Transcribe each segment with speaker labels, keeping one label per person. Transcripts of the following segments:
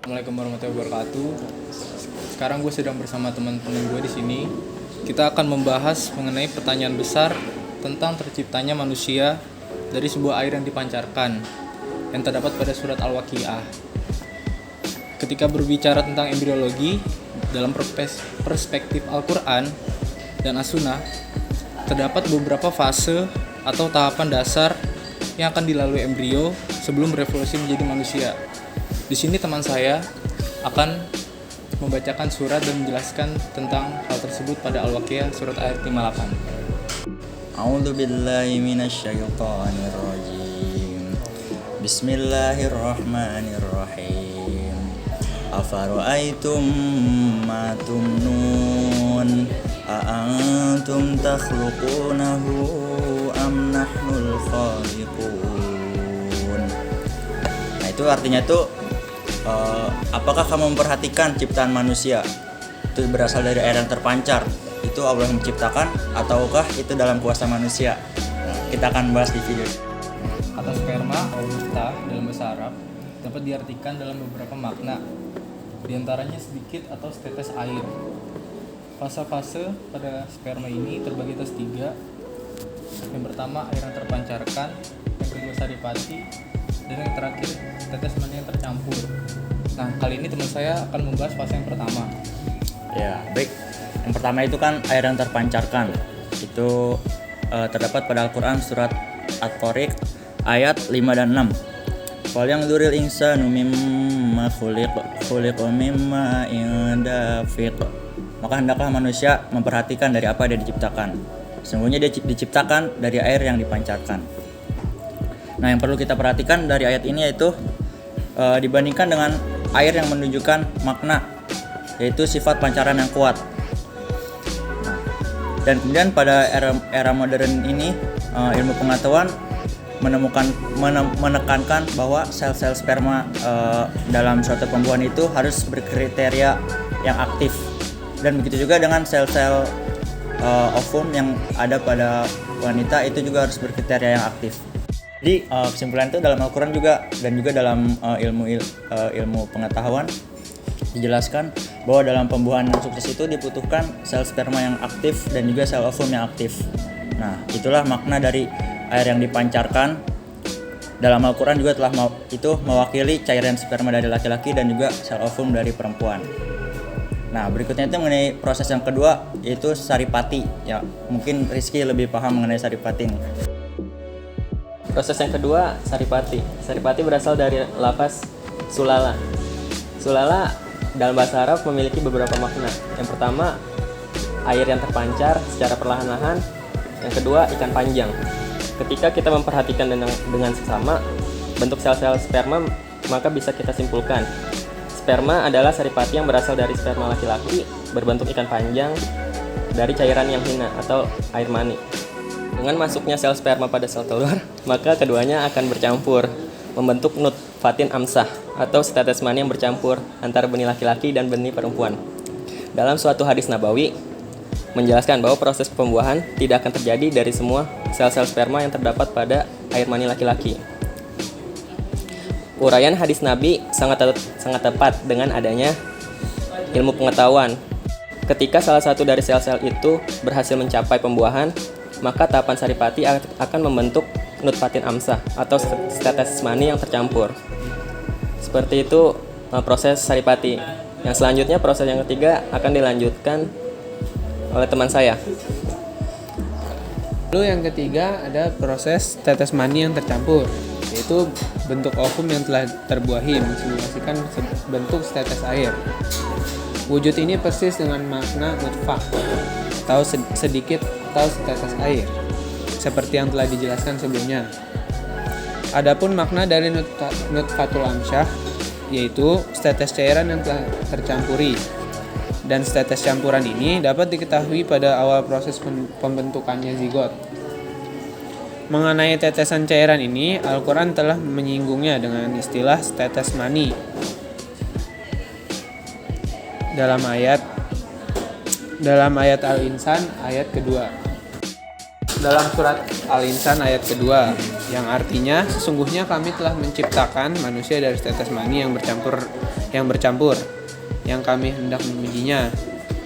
Speaker 1: Assalamualaikum warahmatullahi wabarakatuh. Sekarang gue sedang bersama teman-teman gue di sini. Kita akan membahas mengenai pertanyaan besar tentang terciptanya manusia dari sebuah air yang dipancarkan yang terdapat pada surat Al-Waqiah. Ketika berbicara tentang embriologi dalam perspektif Al-Quran dan As-Sunnah, terdapat beberapa fase atau tahapan dasar yang akan dilalui embrio sebelum berevolusi menjadi manusia. Di sini teman saya akan membacakan surat dan menjelaskan tentang hal tersebut pada Al-Waqiah surat ayat 58.
Speaker 2: A'udzu billahi minasyaitonir rajim. Bismillahirrahmanirrahim. Afara'aitum ma tumnun a'antum takhluqunahu am nahnul khaliqun. Nah, itu artinya tuh apakah kamu memperhatikan ciptaan manusia? Itu berasal dari air yang terpancar. Itu Allah yang menciptakan ataukah itu dalam kuasa manusia? Nah, kita akan bahas di video.
Speaker 1: Kata sperma atau dusta dalam bahasa Arab dapat diartikan dalam beberapa makna. Di antaranya sedikit atau setetes air. Fase-fase pada sperma ini terbagi atas 3. Yang pertama air yang terpancarkan, yang kedua saripati, dan yang terakhir tetes mani yang tercampur. Nah, kali ini teman saya akan membahas fase yang pertama.
Speaker 2: Ya, baik. Yang pertama itu kan air yang terpancarkan. Itu terdapat pada Al-Quran surat At-Tariq ayat 5 dan 6. Fal yang dzuril insanu mimma khuliqa mimma indafiq. Maka hendaklah manusia memperhatikan dari apa dia diciptakan. Sesungguhnya dia diciptakan dari air yang dipancarkan. Nah, yang perlu kita perhatikan dari ayat ini yaitu dibandingkan dengan air yang menunjukkan makna, yaitu sifat pancaran yang kuat. Nah, dan kemudian pada era modern ini ilmu pengetahuan menekankan bahwa sel-sel sperma dalam suatu pembuahan itu harus berkriteria yang aktif, dan begitu juga dengan sel-sel ovum yang ada pada wanita itu juga harus berkriteria yang aktif. Jadi kesimpulan itu dalam Al-Quran juga dan juga dalam ilmu pengetahuan dijelaskan bahwa dalam pembuahan yang sukses itu dibutuhkan sel sperma yang aktif dan juga sel ovum yang aktif. Nah, itulah makna dari air yang dipancarkan. Dalam Al-Quran juga telah mewakili cairan sperma dari laki-laki dan juga sel ovum dari perempuan. Nah, berikutnya itu mengenai proses yang kedua, yaitu saripati. Ya, mungkin Rizky lebih paham mengenai saripati nih.
Speaker 3: Proses yang kedua, saripati. Saripati berasal dari lafaz sulala. Sulala dalam bahasa Arab memiliki beberapa makna. Yang pertama, air yang terpancar secara perlahan-lahan. Yang kedua, ikan panjang. Ketika kita memperhatikan dengan seksama bentuk sel-sel sperma, maka bisa kita simpulkan sperma adalah saripati yang berasal dari sperma laki-laki berbentuk ikan panjang dari cairan yang hina atau air mani. Dengan masuknya sel sperma pada sel telur, maka keduanya akan bercampur membentuk nutfatin amsah atau setetes mani yang bercampur antara benih laki-laki dan benih perempuan. Dalam suatu hadis nabawi menjelaskan bahwa proses pembuahan tidak akan terjadi dari semua sel-sel sperma yang terdapat pada air mani laki-laki. Uraian hadis Nabi sangat tepat dengan adanya ilmu pengetahuan. Ketika salah satu dari sel-sel itu berhasil mencapai pembuahan, maka tahapan saripati akan membentuk nutfatin amsah atau setetes mani yang tercampur. Seperti itu proses saripati. Yang selanjutnya, proses yang ketiga akan dilanjutkan oleh teman saya.
Speaker 4: Lalu yang ketiga ada proses tetes mani yang tercampur, yaitu bentuk ovum yang telah terbuahi mensimulasikan bentuk setetes air. Wujud ini persis dengan makna nutfah atau sedikit atau setetes air, seperti yang telah dijelaskan sebelumnya. Adapun makna dari nutfatul amsyah, yaitu setetes cairan yang telah tercampuri. Dan setetes campuran ini dapat diketahui pada awal proses pembentukannya zigot. Mengenai tetesan cairan ini, Al-Quran telah menyinggungnya dengan istilah setetes mani dalam ayat Al-Insan ayat kedua. dalam surat Al-Insan ayat kedua, yang artinya sesungguhnya kami telah menciptakan manusia dari tetes mani yang bercampur, yang kami hendak mengujinya,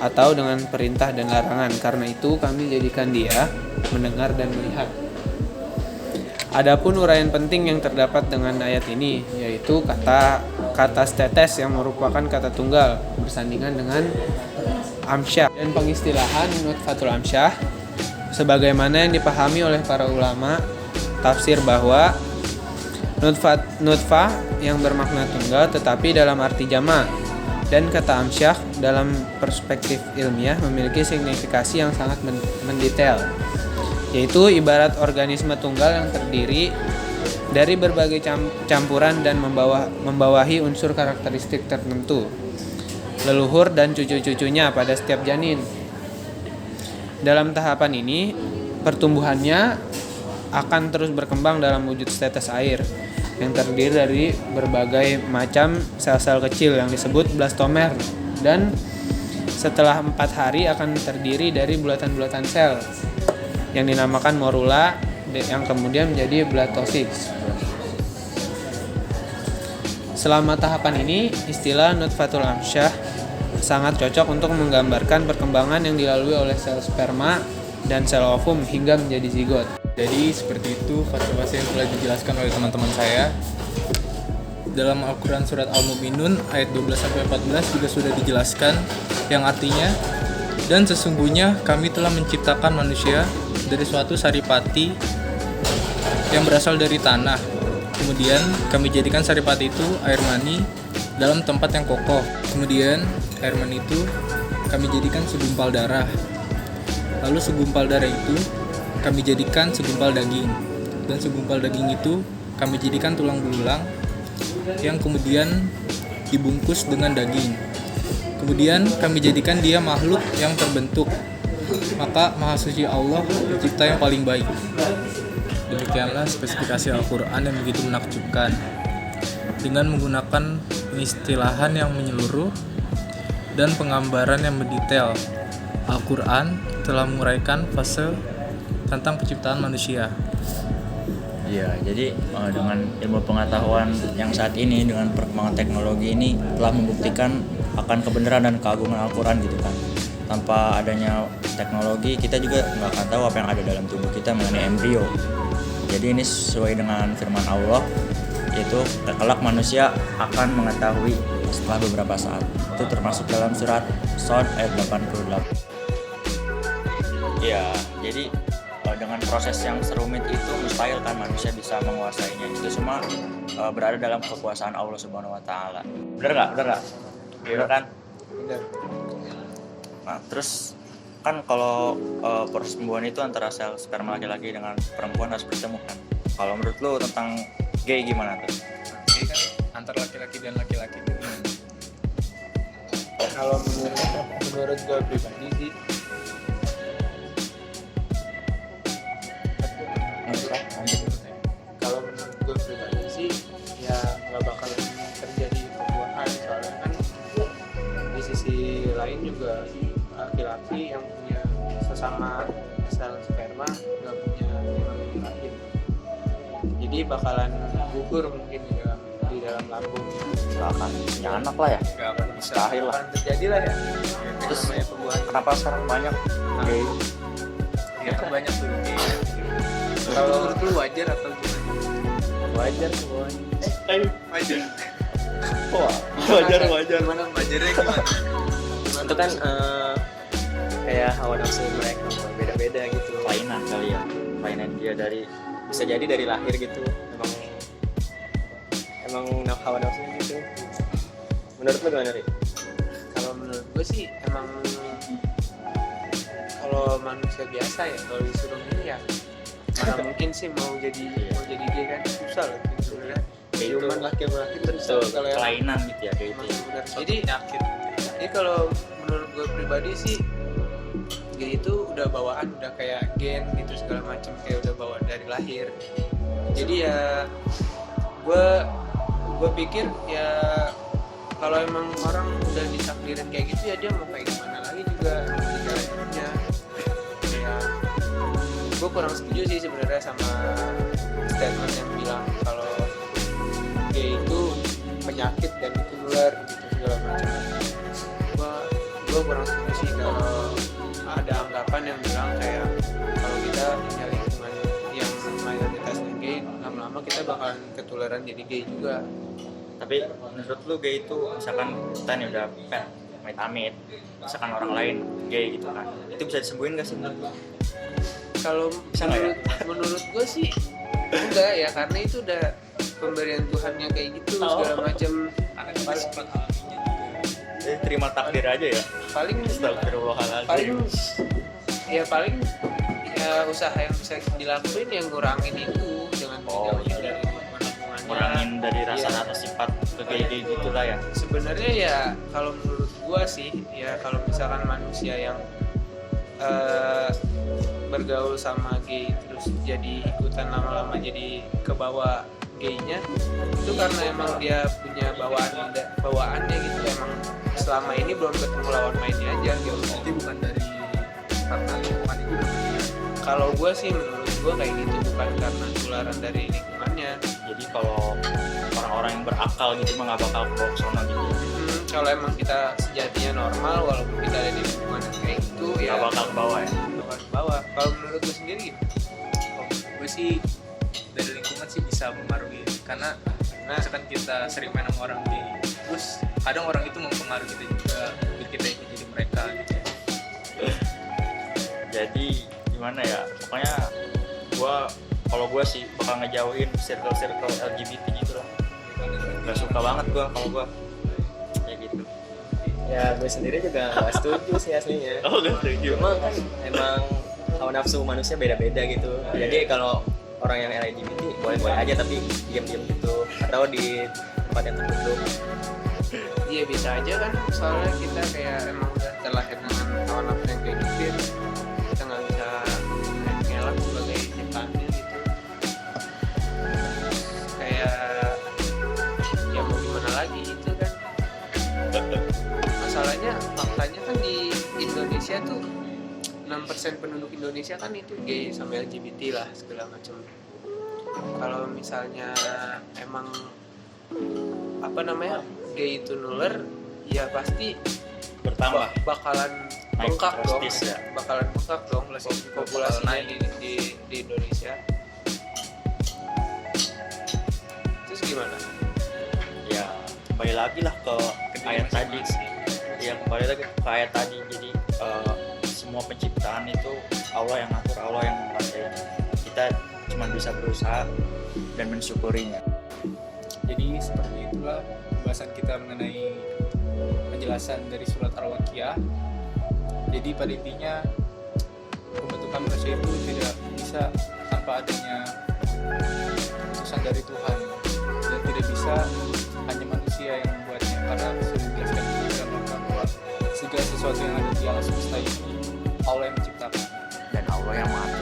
Speaker 4: atau dengan perintah dan larangan. Karena itu kami jadikan dia mendengar dan melihat. Adapun uraian penting yang terdapat dengan ayat ini, yaitu kata tetes yang merupakan kata tunggal bersandingan dengan amsyah, dan pengistilahan nutfatul amsyah sebagaimana yang dipahami oleh para ulama tafsir bahwa nutfah yang bermakna tunggal tetapi dalam arti jamak, dan kata amsyah dalam perspektif ilmiah memiliki signifikasi yang sangat mendetail, yaitu ibarat organisme tunggal yang terdiri dari berbagai campuran dan membawahi unsur karakteristik tertentu, leluhur dan cucu-cucunya pada setiap janin. Dalam tahapan ini, pertumbuhannya akan terus berkembang dalam wujud tetes air yang terdiri dari berbagai macam sel-sel kecil yang disebut blastomer, dan setelah 4 hari akan terdiri dari bulatan-bulatan sel yang dinamakan morula yang kemudian menjadi blastocyst. Selama tahapan ini, istilah nutfatul amsyah sangat cocok untuk menggambarkan perkembangan yang dilalui oleh sel sperma dan sel ovum hingga menjadi zigot.
Speaker 1: Jadi seperti itu fase-fase yang telah dijelaskan oleh teman-teman saya. Dalam Al-Quran Surat Al-Mu'minun ayat 12-14 juga sudah dijelaskan, yang artinya, dan sesungguhnya kami telah menciptakan manusia dari suatu saripati yang berasal dari tanah. Kemudian kami jadikan saripati itu air mani dalam tempat yang kokoh. Kemudian air mani itu kami jadikan segumpal darah. Lalu segumpal darah itu kami jadikan segumpal daging. Dan segumpal daging itu kami jadikan tulang belulang yang kemudian dibungkus dengan daging. Kemudian kami jadikan dia makhluk yang terbentuk. Maka Maha Suci Allah pencipta yang paling baik. Demikianlah spesifikasi Al-Quran yang begitu menakjubkan, dengan menggunakan pengistilahan yang menyeluruh dan penggambaran yang mendetail. Al-Quran telah menguraikan fase tentang penciptaan manusia.
Speaker 2: Iya, jadi dengan ilmu pengetahuan yang saat ini, dengan perkembangan teknologi ini telah membuktikan akan kebenaran dan keagungan Al-Quran gitu kan. Tanpa adanya teknologi, kita juga nggak akan tahu apa yang ada dalam tubuh kita mengenai embrio. Jadi ini sesuai dengan firman Allah, yaitu kelak manusia akan mengetahui setelah beberapa saat. Itu termasuk dalam surat Shad ayat 88. Iya, jadi dengan proses yang serumit itu mustahil kan manusia bisa menguasainya. Itu semua berada dalam kekuasaan Allah Subhanahu wa taala. Benar nggak? Benar kan?
Speaker 4: Benar.
Speaker 2: Nah, terus kan kalau proses pembuahan itu antara sel sperma laki-laki dengan perempuan harus bertemu kan. Kalau menurut lo tentang gay gimana tuh?
Speaker 1: Gay kan antar laki-laki dan laki-laki.
Speaker 4: Kalau menurut gue pribadi sih, kalau menurut gue pribadi sih ya nggak bakal terjadi pembuahan, soalnya kan di sisi lain juga laki-laki yang punya sesama sel sperma nggak punya rahim, jadi bakalan gugur mungkin di dalam lambung.
Speaker 2: Nggak akan punya anak lah ya?
Speaker 1: Nggak akan bisa.
Speaker 2: Mustahil lah.
Speaker 4: Akan terjadi lah ya.
Speaker 2: Terus
Speaker 4: Namanya pembuahan.
Speaker 2: kenapa sekarang banyak gay?
Speaker 1: Ya kan banyak tuh gay.
Speaker 4: Kalau menurut lu wajar atau gimana?
Speaker 3: Wajar semuanya.
Speaker 1: Wajar.
Speaker 2: Wah, wajar.
Speaker 1: Gimana wajarnya gimana?
Speaker 3: Itu kan kayak hawa nafsu mereka beda-beda gitu.
Speaker 2: Kelainan kali ya. Kelainan dia dari
Speaker 3: Bisa jadi dari lahir gitu. Emang hawa nafsu gitu. Menurut lu gimana, Ri?
Speaker 4: Kalau menurut gue sih emang kalau manusia biasa ya, kalau disuruh ini ya mana mungkin sih mau jadi gay kan susah loh sebenarnya. Cuman laki-laki terus kalau yang
Speaker 2: kelainan gitu ya kayak itu.
Speaker 4: benar. Jadi kalau menurut gue pribadi sih gay itu udah bawaan, udah kayak gen gitu segala macam, kayak udah bawaan dari lahir. Jadi ya gue pikir ya kalau emang orang udah ditakdirin kayak gitu ya dia mau kayak gimana lagi juga di jalan hidupnya. Ya gue kurang setuju sih sebenarnya sama statement yang bilang kalau gay itu penyakit dan itu nular gitu segala macam. Gua kurang setuju sih kalau ada anggapan yang bilang kayak kalau kita punya lingkungan yang mayoritasnya gay, lama-lama kita bakalan ketularan jadi gay juga.
Speaker 2: Tapi menurut lu gay itu misalkan kita nih udah amit-amit, misalkan orang lain gay gitu kan, itu bisa disembuhin gak sih menurut lu?
Speaker 4: Kalau
Speaker 2: Bisa nggak ya?
Speaker 4: menurut gue sih enggak ya, karena itu udah pemberian Tuhannya kayak gitu segala macam.
Speaker 2: Terima takdir aja ya.
Speaker 4: Paling
Speaker 2: Astagfirullahaladzim.
Speaker 4: paling ya usaha yang bisa dilakuin yang ngurangin itu, jangan dijauhin dari lingkungan-lingkungannya.
Speaker 2: Ngurangin dari rasa-rasa sifat ke gay gitu lah ya.
Speaker 4: Sebenarnya ya kalau menurut gua sih ya, kalau misalkan manusia yang bergaul sama gay terus jadi ikutan lama-lama jadi kebawa gaynya, itu karena emang dia punya bawaannya gitu, emang selama ini belum ketemu lawan mainnya aja gitu.
Speaker 1: Jadi bukan dari karena lingkungan itu.
Speaker 4: Kalau gue sih menurut gue kayak gitu, bukan karena tularan dari lingkungannya.
Speaker 2: Jadi kalau orang-orang yang berakal gitu mah nggak bakal kebawa ke sono gitu.
Speaker 4: Kalau emang kita sejatinya normal, walaupun kita ada di lingkungan yang kayak gitu, ya
Speaker 2: Nggak bakal ke bawah ya.
Speaker 4: bakal ke bawah. Kalau menurut gue sendiri gimana?
Speaker 1: Gue sih dari lingkungan sih bisa mempengaruhi, karena misalkan kita sering main sama orang gay, terus kadang orang itu mempengaruhi kita juga, biar kita ikut jadi mereka gitu.
Speaker 2: Jadi gimana ya, pokoknya kalau gue sih bakal ngejauhin circle LGBT gitu lah. Gak suka banget gue kalau gue kayak gitu.
Speaker 3: Ya gue sendiri juga nggak setuju sih aslinya.
Speaker 2: Oh gak setuju.
Speaker 3: Cuma kan emang hawa nafsu manusia beda-beda gitu. Jadi kalau orang yang LGBT boleh-boleh aja tapi diam-diam gitu, atau di tempat yang tertutup.
Speaker 4: Iya bisa aja kan, soalnya kita kayak emang udah terlahir dengan hawa nafsu yang kayak gitu ya. Kita nggak bisa ngelak sebagai ciptaannya gitu. Kayak ya mau gimana lagi itu kan. Masalahnya faktanya kan di Indonesia tuh 6% penduduk Indonesia kan itu gay sama LGBT lah segala macam. Kalau misalnya emang gay itu nular, ya pasti
Speaker 2: Bertambah.
Speaker 4: bakalan
Speaker 2: Naik
Speaker 4: bengkak dong,
Speaker 2: drastis ya.
Speaker 4: bakalan bengkak dong populasinya di Indonesia. Terus gimana?
Speaker 2: Ya kembali lagi lah ke ayat tadi. Ya kembali lagi ke ayat tadi. Jadi semua penciptaan itu Allah yang ngatur, Allah yang menguasai. Kita cuma bisa berusaha dan mensyukurinya.
Speaker 1: Jadi seperti itulah pembahasan kita mengenai penjelasan dari surat Al-Waqiah. Jadi pada intinya pembentukan manusia itu tidak bisa tanpa adanya keputusan dari Tuhan, dan tidak bisa hanya manusia yang membuatnya, karena sudah dijelaskan di dalam Al-Quran bahwa segala sesuatu yang ada di alam semesta ini Allah yang menciptakan.
Speaker 2: Dan Allah yang mengatur